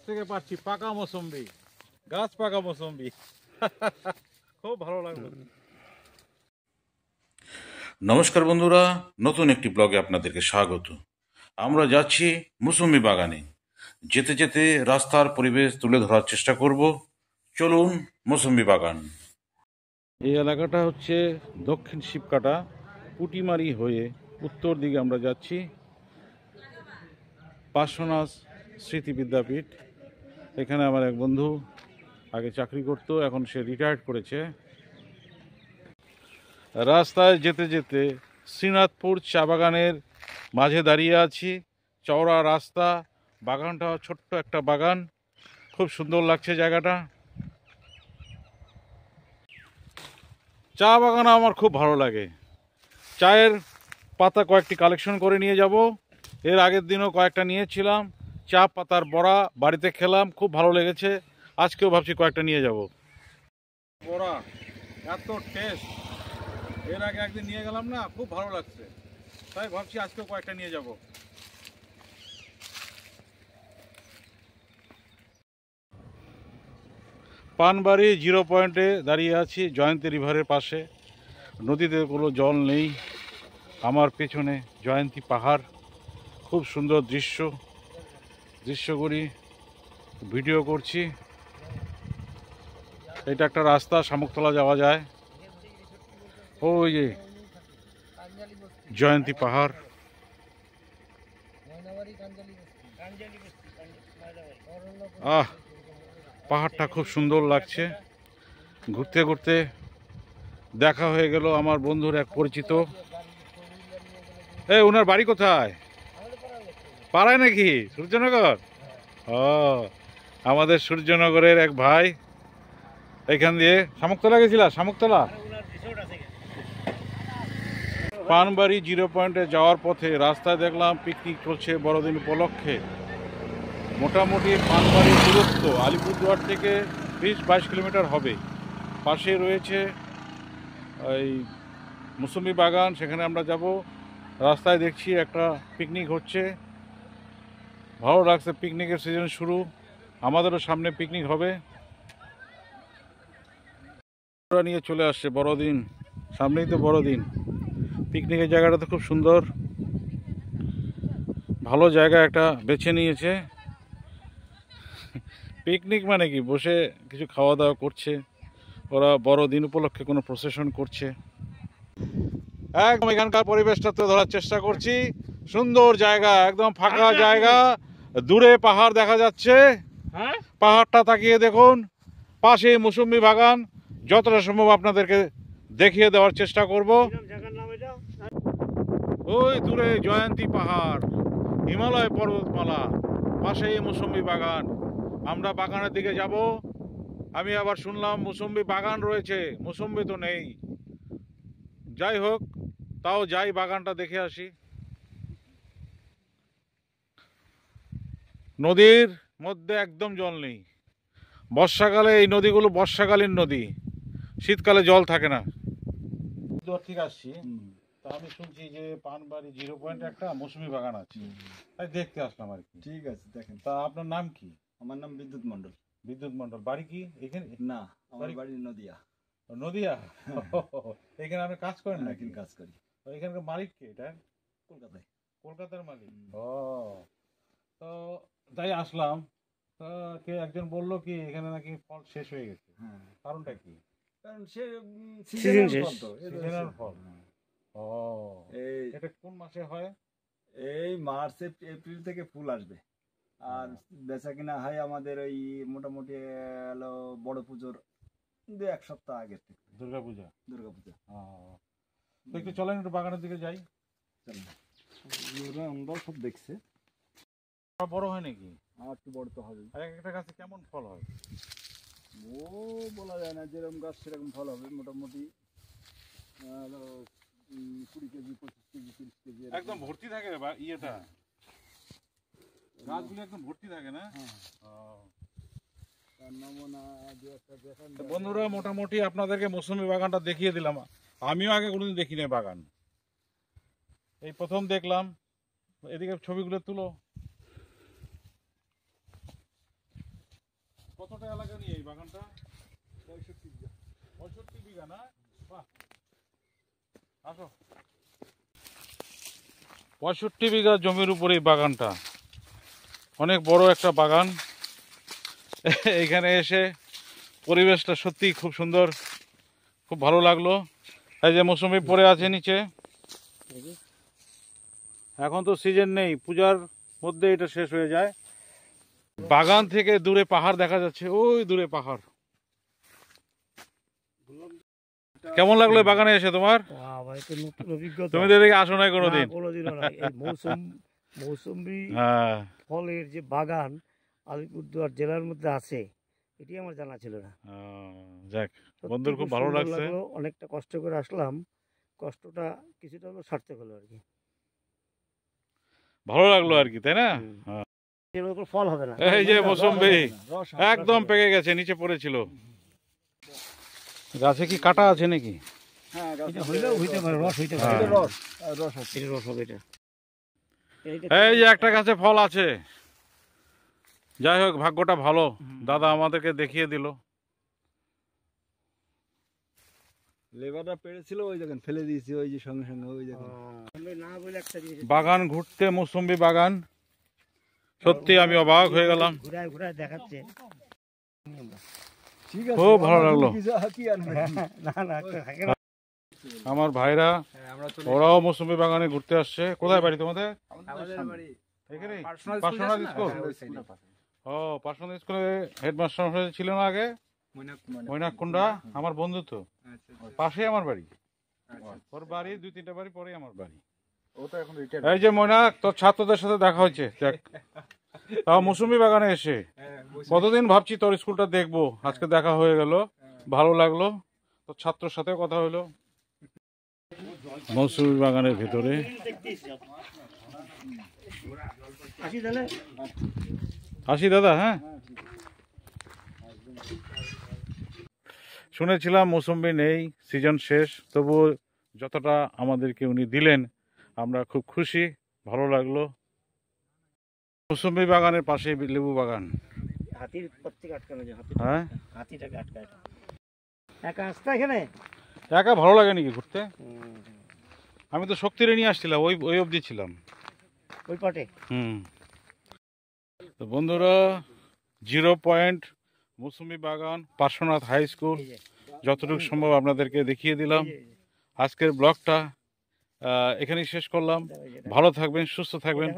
থেকে পাচ্ছি পাকা মৌসুম্বি, গাছ পাকা মৌসুম্বি। খুব ভালো লাগলো। নমস্কার বন্ধুরা, নতুন একটি ব্লগে আপনাদেরকে স্বাগত। আমরা যাচ্ছি মৌসুমি বাগানে। যেতে যেতে রাস্তার পরিবেশ তুলে ধরার চেষ্টা করব। চলুন মৌসুমি বাগান। এই এলাকাটা হচ্ছে দক্ষিণ শিবকাটা পুটিমারি হয়ে উত্তর দিকে আমরা যাচ্ছি পার্শ্বনাথ স্মৃতি বিদ্যাপীঠ। এখানে আমার এক বন্ধু আগে চাকরি করতো, এখন সে রিটায়ার্ড করেছে। রাস্তায় যেতে যেতে শ্রীনাথপুর চা বাগানের মাঝে দাঁড়িয়ে আছি। চওড়া রাস্তা, বাগানটা ছোট্ট একটা বাগান, খুব সুন্দর লাগছে জায়গাটা। চা বাগান আমার খুব ভালো লাগে। চায়ের পাতা কয়েকটি কালেকশন করে নিয়ে যাব। এর আগের দিনও কয়েকটা নিয়েছিলাম। চা পাতার বড়া বাড়িতে খেলাম, খুব ভালো লেগেছে। আজকেও ভাবছি কয়েকটা নিয়ে যাব। বড়া এত টেস্ট, এর আগে একদিন নিয়ে গেলাম না, খুব ভালো লাগছে, তাই ভাবছি আজকেও কয়েকটা নিয়ে যাব। পানবাড়ি জিরো পয়েন্টে দাঁড়িয়ে আছি, জয়ন্তী রিভারের পাশে। নদীতে কোনো জল নেই। আমার পেছনে জয়ন্তী পাহাড়, খুব সুন্দর দৃশ্যগুলি ভিডিও করছি। এটা একটা রাস্তা, শামুকতলা যাওয়া যায়। ওই যে জয়ন্তী পাহাড়। পাহাড়টা খুব সুন্দর লাগছে। ঘুরতে ঘুরতে দেখা হয়ে গেল আমার বন্ধুর এক পরিচিত। ওনার বাড়ি কোথায়? পাড়ায় নাকি? সূর্যনগর? ও, আমাদের সূর্যনগরের এক ভাই। এখান দিয়ে শামুকতলা গেছিলা? শামুকতলা পানবাড়ি জিরো পয়েন্টে যাওয়ার পথে রাস্তায় দেখলাম পিকনিক চলছে বড়দিন উপলক্ষে। মোটামুটি পানবাড়ির দূরত্ব আলিপুরদুয়ার থেকে 20-22 কিলোমিটার হবে। পাশে রয়েছে এই মৌসুমি বাগান, সেখানে আমরা যাব। রাস্তায় দেখছি একটা পিকনিক হচ্ছে, ভালো লাগছে। পিকনিকের সিজন শুরু, আমাদেরও সামনে পিকনিক হবে। নিয়ে চলে আসছে বড়দিন, সামনেই তো বড়দিন। পিকনিকের জায়গাটা তো খুব সুন্দর, ভালো জায়গা একটা বেছে নিয়েছে। পিকনিক মানে কি, বসে কিছু খাওয়া দাওয়া করছে ওরা, বড়দিন উপলক্ষে কোনো প্রসেশন করছে। একদম এখানকার পরিবেশটা তো ধরার চেষ্টা করছি। সুন্দর জায়গা, একদম ফাঁকা জায়গা, দূরে পাহাড় দেখা যাচ্ছে। পাহাড়টা তাকিয়ে দেখুন, পাশে মৌসুমি বাগান। যতটা সম্ভব আপনাদেরকে দেখিয়ে দেওয়ার চেষ্টা করব। ওই দূরে জয়ন্তী পাহাড়, হিমালয় পর্বতমালা, পাশেই মৌসুমি বাগান। আমরা বাগানের দিকে যাব। আমি আবার শুনলাম মৌসুমি বাগান রয়েছে, মৌসুমি তো নেই। যাই হোক, তাও যাই, বাগানটা দেখে আসি। নদীর মধ্যে একদম জল নেই। বর্ষাকালে এই নদীগুলো বর্ষাকালীন নদী, শীতকালে জল থাকে না। ঠিক আসছি, তা আমি শুনছি যে পানবাড়ি জিরো পয়েন্টে একটা মৌসুমি বাগান আছে, তাই দেখতে আসলাম আর কি। ঠিক আছে, দেখেন। তা আপনার নাম কি? আমার নাম বিদ্যুৎ মন্ডল। বিদ্যুৎ মন্ডল। বাড়ি কি এখানে? না, আমার বাড়ি নদিয়া। নদিয়া? এখানে আপনি কাজ করেন নাকি? কাজ করি। এখানকার মালিক কে? এটা কলকাতায়। কলকাতার মালিক? ও, তো তাই আসলাম। তা কে একজন বললো কি এখানে নাকি ফল শেষ হয়ে গেছে। কারণটা কি? কারণ সে সিজনাল সিজনাল ফল। ও, এটা কোন মাসে হয়? এই মার্চ এপ্রিল থেকে ফুল আসবে, আর বেচা কিনা হয় আমাদের ওই মোটামুটি হলো বড় পুজোর 2-1 সপ্তাহ আগের থেকে। দুর্গাপূজা? দুর্গাপূজা। তো একটু চলেন, একটু বাগানের দিকে যাই। আমরা সব দেখছে। বড় হয় নাকি? আর একটু বড় তো হবে। আর একটা গাছে কেমন ফল হয়? ও বলা যায় না, যেরকম গাছ সেরকম ফল হবে। মোটামুটি 20 কেজি, 25 কেজি, 30 কেজি। একদম ভর্তি থাকে ইয়েটা, গাছগুলো একদম ভর্তি থাকে না? বন্ধুরা, মোটামুটি আপনাদেরকে মৌসুমি বাগানটা দেখিয়ে দিলাম। আমিও আগে কোনোদিন দেখিনি বাগান, এই প্রথম দেখলাম। এদিকে ছবিগুলো তুলো। কতটা এলাকা নিয়ে এই বাগানটা? 65 বিঘা। 65 বিঘা না? বাহ, আসো। 65 বিঘা জমির উপরে এই বাগানটা, অনেক বড় একটা বাগান। এইখানে এসে পরিবেশটা সত্যি খুব সুন্দর, খুব ভালো লাগলো। এই যে মৌসুমি পড়ে আছে নিচে, এখন তো সিজন নেই, পূজার মধ্যে এটা শেষ হয়ে যায়। বাগান থেকে দূরে পাহাড় দেখা যাচ্ছে, ওই দূরে পাহাড়। কেমন লাগলো এই বাগানে এসে তোমার? নতুন অভিজ্ঞতা। তুমি তো এদিকে আসো নাই কোনোদিন? কোনোদিনও না। এই মৌসুমী হ্যাঁ, ফলের যে বাগান আলিপুরদুয়ার জেলার মধ্যে আছে, এটি আমার জানা ছিল না। যাক, সত্যি বন্ধুর খুব ভালো সুন্দর লাগছে। লাগলো, অনেকটা কষ্ট করে আসলাম, কষ্টটা কিছুটা হলো সার্থক হলো আর কি। ভালো লাগলো আর কি, তাই না? হুম। এর উপর ফল হবে না। এই যে মৌসুম্বি রস একদম পেকে গেছে, নিচে পড়েছিল। গাছে কি কাটা আছে নাকি? হ্যাঁ, এটা হইলেও হইতে পারে, রস হইতে পারে। হ্যাঁ। এটা রস আছে। এটা রস হবে এটা। এই যে একটা গাছে ফল আছে। যাই হোক, ভাগ্যটা ভালো, দাদা আমাদেরকে দেখিয়ে দিল। লেবাররা পেরেছিল, ওই দেখেন ফেলে দিয়েছি, ওই যে সঙ্গে সঙ্গে ওই দেখেন। আমি না বলে একটা জিনিস বাগান ঘুরতে, মৌসুম্বি বাগান, সত্যি আমি অবাক হয়ে গেলাম। ঘুরায় ঘুরায় দেখাচ্ছে। ঠিক আছে, খুব ভালো লাগলো। কিছু কি আর নাকি? না না একটা থাকে না। আমার ভাইরা হ্যাঁ, আমরা চলে ওরাও মৌসুম্বি বাগানে ঘুরতে আসছে। কোথায় বাড়ি তোমাদের? আমাদের বাড়ি এখানেই? Personal personal school? ওই সাইডে। ও, পার্সোনাল স্কুলে হেডমাস্টার ছিল না আগে? মৈনাকুণ্ডা, আমার বন্ধু তো, পাশে আমার বাড়ি। ওর বাড়ি 2-3টা বাড়ি পরেই আমার বাড়ি। ও তো এখন রিটায়ার। এই যে মৈনাক, তোর ছাত্রদের সাথে দেখা হয়েছে, দেখ। তাও মৌসুমি বাগানে এসে কতদিন ভাবছি তোর স্কুলটা দেখবো, আজকে দেখা হয়ে গেল, ভালো লাগলো। তোর ছাত্রর সাথে কথা হলো। মৌসুমি বাগানের ভিতরে আসি তাহলে। আসি দাদা। হ্যাঁ, শুনেছিলাম মৌসুম্বি নেই, সিজন শেষ, তবুও যতটা আমাদেরকে উনি দিলেন আমরা খুব খুশি, ভালো লাগলো। মৌসুম্বি বাগানের পাশে লেবু বাগান। হাতির প্রত্যেক আটকানো যায়, হ্যাঁ, হাতিটাকে আটকায়। একা আসতে এখানে একা ভালো লাগে নাকি ঘুরতে? আমি তো শক্তিরে নিয়ে আসছিলাম, ওই ওই অবধি ছিলাম। ওই পাটে। তো বন্ধুরা, 0 পয়েন্ট মৌসুমি বাগান, পার্শ্বনাথ হাই স্কুল, যতটুকু সম্ভব আপনাদেরকে দেখিয়ে দিলাম। আজকের ব্লগটা এখানেই শেষ করলাম। ভালো থাকবেন, সুস্থ থাকবেন।